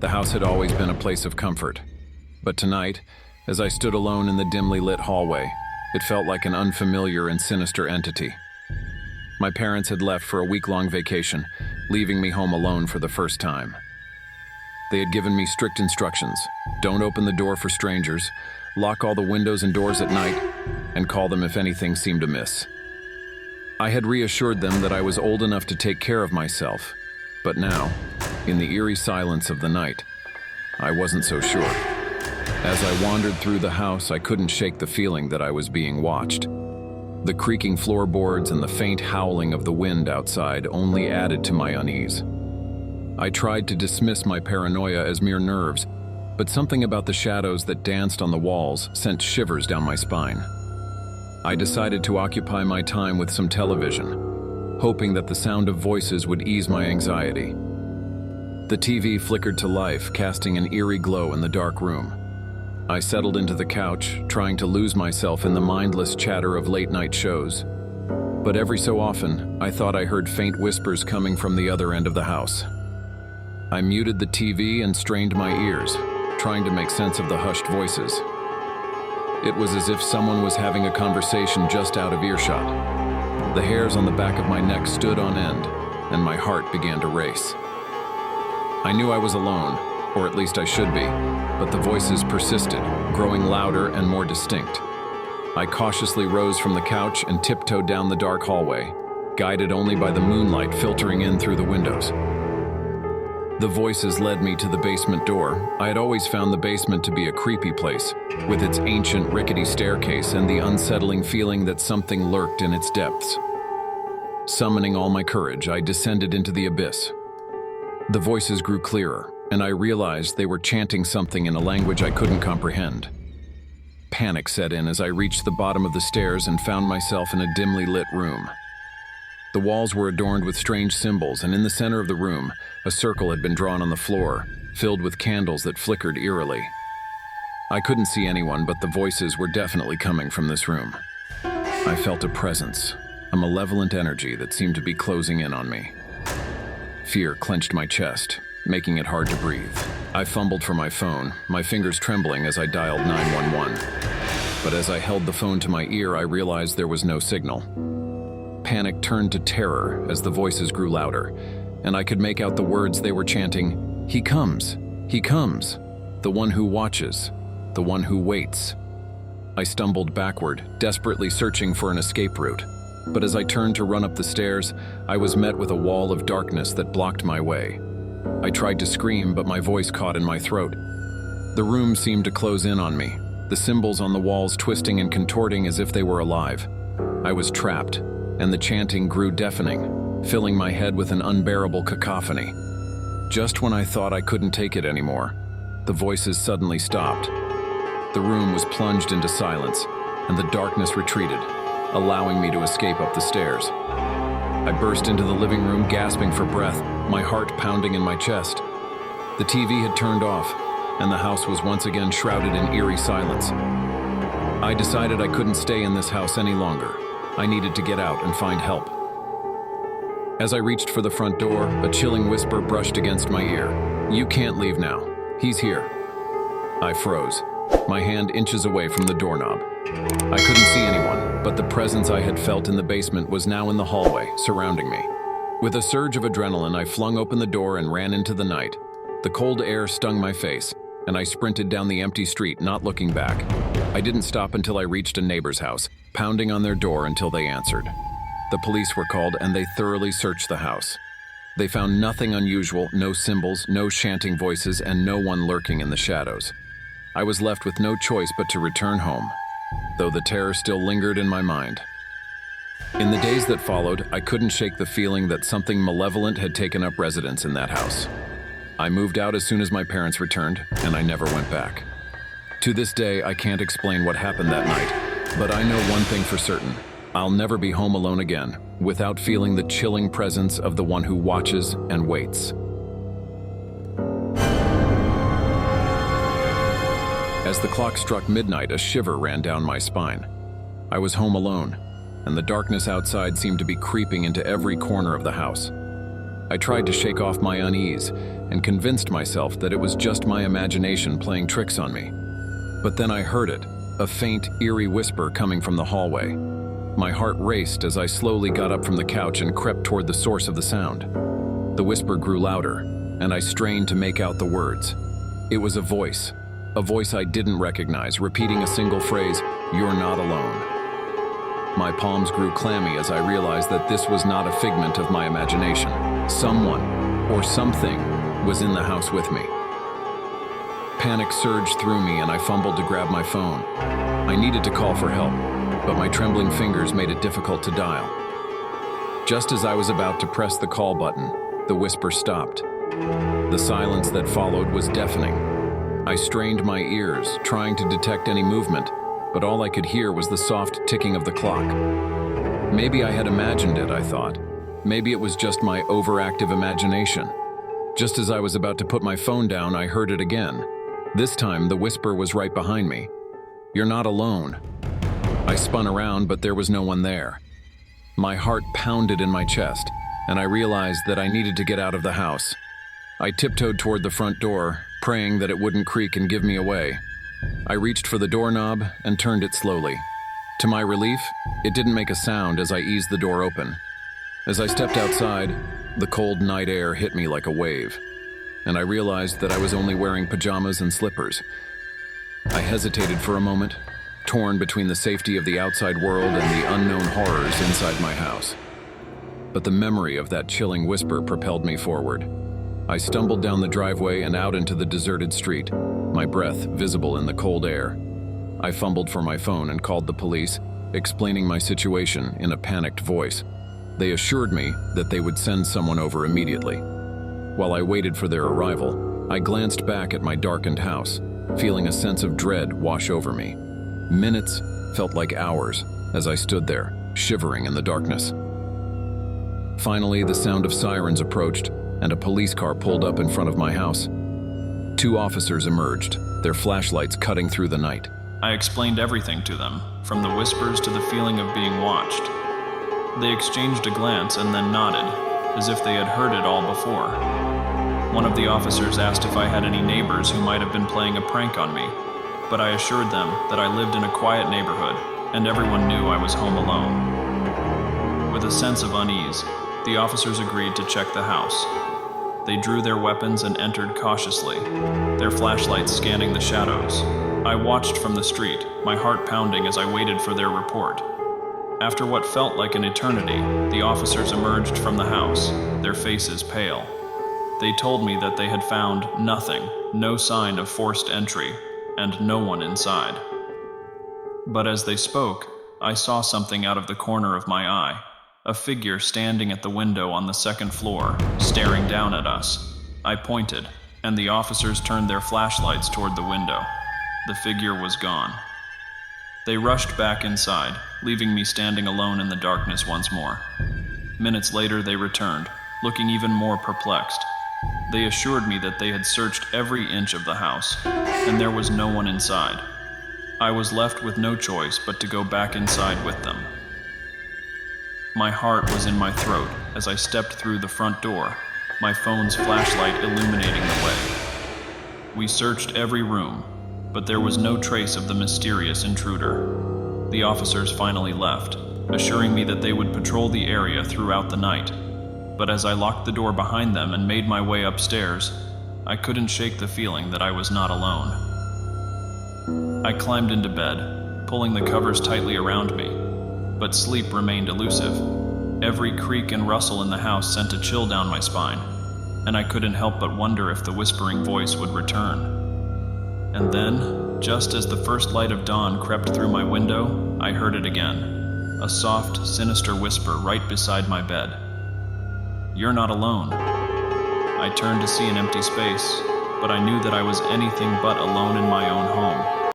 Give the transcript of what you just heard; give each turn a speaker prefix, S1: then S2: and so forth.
S1: The house had always been a place of comfort. But tonight, as I stood alone in the dimly lit hallway, it felt like an unfamiliar and sinister entity. My parents had left for a week-long vacation, leaving me home alone for the first time. They had given me strict instructions: don't open the door for strangers, lock all the windows and doors at night, and call them if anything seemed amiss. I had reassured them that I was old enough to take care of myself, but now, in the eerie silence of the night, I wasn't so sure. As I wandered through the house, I couldn't shake the feeling that I was being watched. The creaking floorboards and the faint howling of the wind outside only added to my unease. I tried to dismiss my paranoia as mere nerves, but something about the shadows that danced on the walls sent shivers down my spine. I decided to occupy my time with some television, hoping that the sound of voices would ease my anxiety. The TV flickered to life, casting an eerie glow in the dark room. I settled into the couch, trying to lose myself in the mindless chatter of late-night shows. But every so often, I thought I heard faint whispers coming from the other end of the house. I muted the TV and strained my ears, trying to make sense of the hushed voices. It was as if someone was having a conversation just out of earshot. The hairs on the back of my neck stood on end, and my heart began to race. I knew I was alone, or at least I should be, but the voices persisted, growing louder and more distinct. I cautiously rose from the couch and tiptoed down the dark hallway, guided only by the moonlight filtering in through the windows. The voices led me to the basement door. I had always found the basement to be a creepy place, with its ancient rickety staircase and the unsettling feeling that something lurked in its depths. Summoning all my courage, I descended into the abyss. The voices grew clearer, and I realized they were chanting something in a language I couldn't comprehend. Panic set in as I reached the bottom of the stairs and found myself in a dimly lit room. The walls were adorned with strange symbols, and in the center of the room, a circle had been drawn on the floor, filled with candles that flickered eerily. I couldn't see anyone, but the voices were definitely coming from this room. I felt a presence, a malevolent energy that seemed to be closing in on me. Fear clenched my chest, making it hard to breathe. I fumbled for my phone, my fingers trembling as I dialed 911. But as I held the phone to my ear, I realized there was no signal. Panic turned to terror as the voices grew louder, and I could make out the words they were chanting: "He comes! He comes! The one who watches! The one who waits!" I stumbled backward, desperately searching for an escape route. But as I turned to run up the stairs, I was met with a wall of darkness that blocked my way. I tried to scream, but my voice caught in my throat. The room seemed to close in on me, the symbols on the walls twisting and contorting as if they were alive. I was trapped, and the chanting grew deafening, filling my head with an unbearable cacophony. Just when I thought I couldn't take it anymore, the voices suddenly stopped. The room was plunged into silence, and the darkness retreated, allowing me to escape up the stairs. I burst into the living room, gasping for breath, my heart pounding in my chest. The TV had turned off, and the house was once again shrouded in eerie silence. I decided I couldn't stay in this house any longer. I needed to get out and find help. As I reached for the front door, a chilling whisper brushed against my ear. "You can't leave now. He's here." I froze, my hand inches away from the doorknob. I couldn't see anyone, but the presence I had felt in the basement was now in the hallway, surrounding me. With a surge of adrenaline, I flung open the door and ran into the night. The cold air stung my face, and I sprinted down the empty street, not looking back. I didn't stop until I reached a neighbor's house, pounding on their door until they answered. The police were called, and they thoroughly searched the house. They found nothing unusual, no symbols, no chanting voices, and no one lurking in the shadows. I was left with no choice but to return home, though the terror still lingered in my mind. In the days that followed, I couldn't shake the feeling that something malevolent had taken up residence in that house. I moved out as soon as my parents returned, and I never went back. To this day, I can't explain what happened that night, but I know one thing for certain: I'll never be home alone again, without feeling the chilling presence of the one who watches and waits. As the clock struck midnight, a shiver ran down my spine. I was home alone, and the darkness outside seemed to be creeping into every corner of the house. I tried to shake off my unease and convinced myself that it was just my imagination playing tricks on me. But then I heard it, a faint, eerie whisper coming from the hallway. My heart raced as I slowly got up from the couch and crept toward the source of the sound. The whisper grew louder, and I strained to make out the words. It was a voice I didn't recognize, repeating a single phrase, "You're not alone." My palms grew clammy as I realized that this was not a figment of my imagination. Someone, or something, was in the house with me. Panic surged through me and I fumbled to grab my phone. I needed to call for help, but my trembling fingers made it difficult to dial. Just as I was about to press the call button, the whisper stopped. The silence that followed was deafening. I strained my ears, trying to detect any movement, but all I could hear was the soft ticking of the clock. Maybe I had imagined it, I thought. Maybe it was just my overactive imagination. Just as I was about to put my phone down, I heard it again. This time, the whisper was right behind me. "You're not alone." I spun around, but there was no one there. My heart pounded in my chest, and I realized that I needed to get out of the house. I tiptoed toward the front door, praying that it wouldn't creak and give me away. I reached for the doorknob and turned it slowly. To my relief, it didn't make a sound as I eased the door open. As I stepped outside, the cold night air hit me like a wave, and I realized that I was only wearing pajamas and slippers. I hesitated for a moment, torn between the safety of the outside world and the unknown horrors inside my house. But the memory of that chilling whisper propelled me forward. I stumbled down the driveway and out into the deserted street, my breath visible in the cold air. I fumbled for my phone and called the police, explaining my situation in a panicked voice. They assured me that they would send someone over immediately. While I waited for their arrival, I glanced back at my darkened house, feeling a sense of dread wash over me. Minutes felt like hours as I stood there, shivering in the darkness. Finally, the sound of sirens approached, and a police car pulled up in front of my house. 2 officers emerged, their flashlights cutting through the night.
S2: I explained everything to them, from the whispers to the feeling of being watched. They exchanged a glance and then nodded, as if they had heard it all before. One of the officers asked if I had any neighbors who might have been playing a prank on me, but I assured them that I lived in a quiet neighborhood, and everyone knew I was home alone. With a sense of unease, the officers agreed to check the house. They drew their weapons and entered cautiously, their flashlights scanning the shadows. I watched from the street, my heart pounding as I waited for their report. After what felt like an eternity, the officers emerged from the house, their faces pale. They told me that they had found nothing, no sign of forced entry, and no one inside. But as they spoke, I saw something out of the corner of my eye. A figure standing at the window on the 2nd floor, staring down at us. I pointed, and the officers turned their flashlights toward the window. The figure was gone. They rushed back inside, leaving me standing alone in the darkness once more. Minutes later, they returned, looking even more perplexed. They assured me that they had searched every inch of the house, and there was no one inside. I was left with no choice but to go back inside with them. My heart was in my throat as I stepped through the front door, my phone's flashlight illuminating the way. We searched every room, but there was no trace of the mysterious intruder. The officers finally left, assuring me that they would patrol the area throughout the night. But as I locked the door behind them and made my way upstairs, I couldn't shake the feeling that I was not alone. I climbed into bed, pulling the covers tightly around me. But sleep remained elusive. Every creak and rustle in the house sent a chill down my spine, and I couldn't help but wonder if the whispering voice would return. And then, just as the first light of dawn crept through my window, I heard it again, a soft, sinister whisper right beside my bed. "You're not alone." I turned to see an empty space, but I knew that I was anything but alone in my own home.